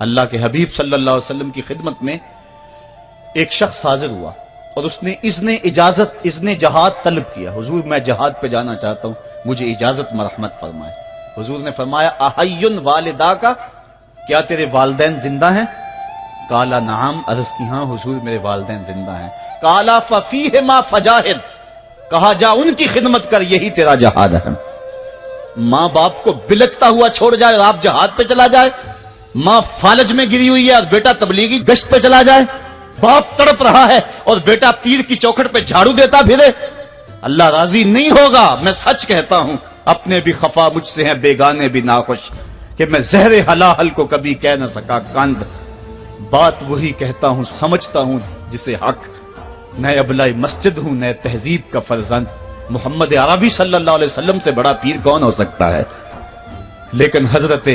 اللہ کے حبیب صلی اللہ علیہ وسلم کی خدمت میں ایک شخص حاضر ہوا اور اس نے اذن جہاد طلب کیا. حضور میں جہاد پہ جانا چاہتا ہوں, مجھے اجازت مرحمت فرمائے. حضور نے فرمایا احی والدا کا, کیا تیرے والدین زندہ ہیں؟ قال نعم, عرض کی ہاں حضور میرے والدین زندہ ہیں. قال ففیہما فجاہد, کہا جا ان کی خدمت کر, یہی تیرا جہاد ہے. ماں باپ کو بلکتا ہوا چھوڑ جائے اور آپ جہاد پہ چلا جائے, ماں فالج میں گری ہوئی ہے اور بیٹا تبلیغی گشت پہ چلا جائے, باپ تڑپ رہا ہے اور بیٹا پیر کی چوکھٹ پہ جھاڑو دیتا پھرے, اللہ راضی نہیں ہوگا. میں سچ کہتا ہوں, اپنے بھی خفا مجھ سے ہیں بیگانے بھی ناخوش, کہ میں زہر حلاحل کو کبھی کہہ نہ سکا کند. بات وہی کہتا ہوں سمجھتا ہوں جسے حق, نئے ابلۂ مسجد ہوں نئے تہذیب کا فرزند. محمد عربی صلی اللہ علیہ وسلم سے بڑا پیر کون ہو سکتا ہے؟ لیکن حضرت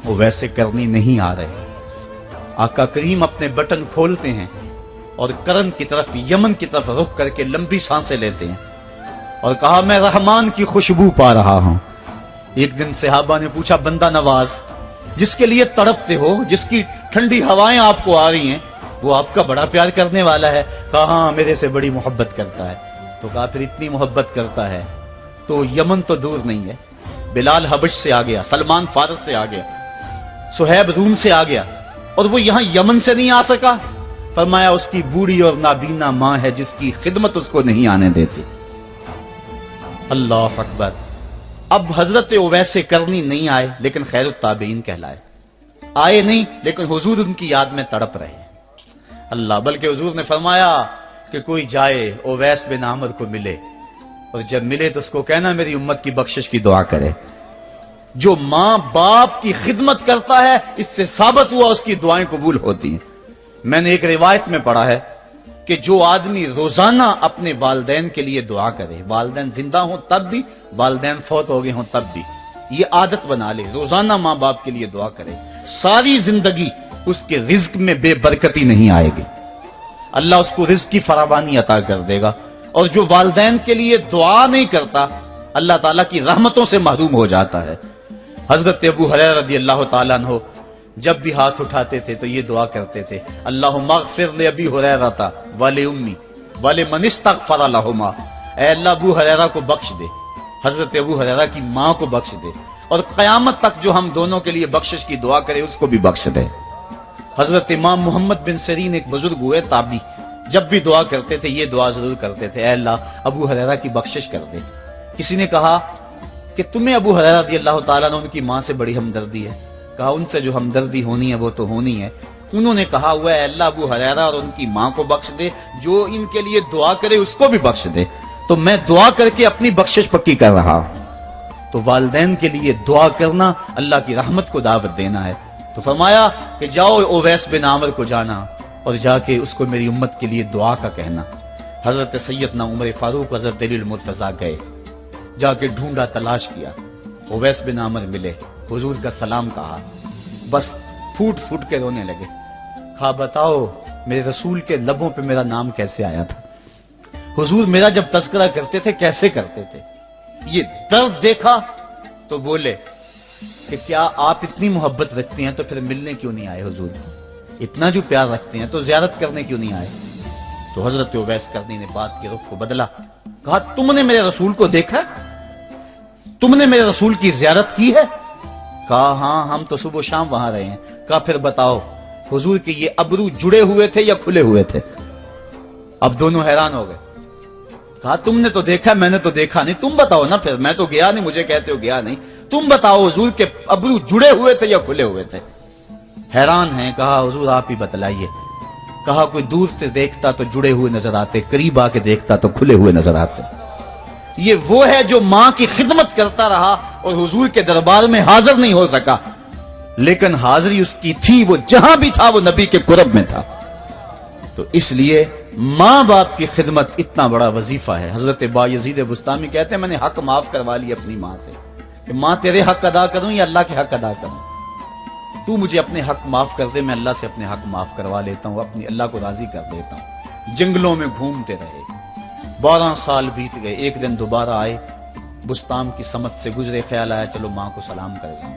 وہ ویسے کرنی نہیں آ رہے. آقا کریم اپنے بٹن کھولتے ہیں اور کرن کی طرف, یمن کی طرف رخ کر کے لمبی سانسیں لیتے ہیں اور کہا میں رحمان کی خوشبو پا رہا ہوں. ایک دن صحابہ نے پوچھا بندہ نواز جس کے لیے تڑپتے ہو, جس کی ٹھنڈی ہوائیں آپ کو آ رہی ہیں, وہ آپ کا بڑا پیار کرنے والا ہے. کہا ہاں میرے سے بڑی محبت کرتا ہے. تو کہا پھر اتنی محبت کرتا ہے تو یمن تو دور نہیں ہے, بلال حبش سے آ گیا, سلمان فارس سے آ گیا, سہیب روم سے آ گیا, اور وہ یہاں یمن سے نہیں آ سکا. فرمایا اس کی بوڑھی اور نابینا ماں ہے جس کی خدمت اس کو نہیں آنے دیتی. اللہ اکبر. اب حضرت اویس کرنی نہیں آئے لیکن خیر التابعین کہلائے. آئے نہیں لیکن حضور ان کی یاد میں تڑپ رہے ہیں. اللہ, بلکہ حضور نے فرمایا کہ کوئی جائے اویس بن عامر کو ملے, اور جب ملے تو اس کو کہنا میری امت کی بخشش کی دعا کرے. جو ماں باپ کی خدمت کرتا ہے اس سے ثابت ہوا اس کی دعائیں قبول ہوتی ہیں. میں نے ایک روایت میں پڑھا ہے کہ جو آدمی روزانہ اپنے والدین کے لیے دعا کرے, والدین زندہ ہوں تب بھی, والدین فوت ہو گئے ہوں تب بھی, یہ عادت بنا لے, روزانہ ماں باپ کے لیے دعا کرے, ساری زندگی اس کے رزق میں بے برکتی نہیں آئے گی, اللہ اس کو رزق کی فراوانی عطا کر دے گا. اور جو والدین کے لیے دعا نہیں کرتا اللہ تعالیٰ کی رحمتوں سے محروم ہو جاتا ہے. حضرت ابو ہریرہ رضی اللہ تعالیٰ عنہ جب بھی ہاتھ اٹھاتے تھے تو یہ دعا کرتے تھے, اللہم اغفر لابی ہریرہ ولامی ولمن استغفر لہما, اے اللہ ابو ہریرہ کو بخش دے, حضرت ابو ہریرہ کی ماں کو بخش دے, اور قیامت تک جو ہم دونوں کے لیے بخشش کی دعا کرے اس کو بھی بخش دے. حضرت امام محمد بن سیرین ایک بزرگ ہوئے تابعی, جب بھی دعا کرتے تھے یہ دعا ضرور کرتے تھے, اے اللہ ابو ہریرہ کی بخشش کر دے. کسی نے کہا کہ تمہیں ابو ہریرہ رضی اللہ تعالیٰ نے ان کی ماں سے بڑی ہمدردی ہے. کہا ان سے جو ہمدردی ہونی ہے وہ تو ہونی ہے. انہوں نے کہا ہوا ہے اے اللہ ابو ہریرہ اور ان کی ماں کو بخش دے, جو ان کے لیے دعا کرے اس کو بھی بخش دے. تو میں دعا کر کے اپنی بخشش پکی کر رہا ہوں. تو والدین کے لیے دعا کرنا اللہ کی رحمت کو دعوت دینا ہے. تو فرمایا کہ جاؤ اویس بن عامر کو جانا اور جا کے اس کو میری امت کے لیے دعا کا کہنا. حضرت سیدنا عمر فاروق حضرت علی المرتضیٰ گئے, جا کے ڈھونڈا تلاش کیا, اویس بن عامر ملے, حضور کا سلام کہا, بس پھوٹ پھوٹ کے رونے لگے. کہا بتاؤ میرے رسول کے لبوں پہ میرا نام کیسے آیا تھا, حضور میرا جب تذکرہ کرتے تھے کیسے کرتے تھے. یہ درد دیکھا تو بولے کہ کیا آپ اتنی محبت رکھتے ہیں تو پھر ملنے کیوں نہیں آئے حضور, اتنا جو پیار رکھتے ہیں تو زیارت کرنے کیوں نہیں آئے. تو حضرت اویس کرنی نے بات کے رخ کو بدلا, کہا تم نے میرے رسول کو دیکھا, تم نے میرے رسول کی زیارت کی ہے. کہا ہاں ہم تو صبح و شام وہاں رہے ہیں. کہا پھر بتاؤ حضور کے یہ ابرو جڑے ہوئے تھے یا کھلے ہوئے تھے. اب دونوں حیران ہو گئے. کہا تم نے تو دیکھا میں نے تو دیکھا نہیں, تم بتاؤ نا, پھر میں تو گیا نہیں, مجھے کہتے ہو گیا نہیں, تم بتاؤ حضور کے ابرو جڑے ہوئے تھے یا کھلے ہوئے تھے. حیران ہیں. کہا حضور آپ ہی بتلائیے. کہا کوئی دور سے دیکھتا تو جڑے ہوئے نظر آتے, قریب آ کے دیکھتا تو کھلے ہوئے نظر آتے. یہ وہ ہے جو ماں کی خدمت کرتا رہا اور حضور کے دربار میں حاضر نہیں ہو سکا, لیکن حاضری اس کی تھی, وہ جہاں بھی تھا وہ نبی کے قرب میں تھا. تو اس لیے ماں باپ کی خدمت اتنا بڑا وظیفہ ہے. حضرت بایزید بستامی کہتے ہیں میں نے حق معاف کروا لی اپنی ماں سے, کہ ماں تیرے حق ادا کروں یا اللہ کے حق ادا کروں, تو مجھے اپنے حق معاف کر دے, میں اللہ سے اپنے حق معاف کروا لیتا ہوں, اپنی اللہ کو راضی کر دیتا ہوں. جنگلوں میں گھومتے رہے, 12 سال بیت گئے. ایک دن دوبارہ آئے, بستام کی سمت سے گزرے, خیال آیا چلو ماں کو سلام کر جاؤں.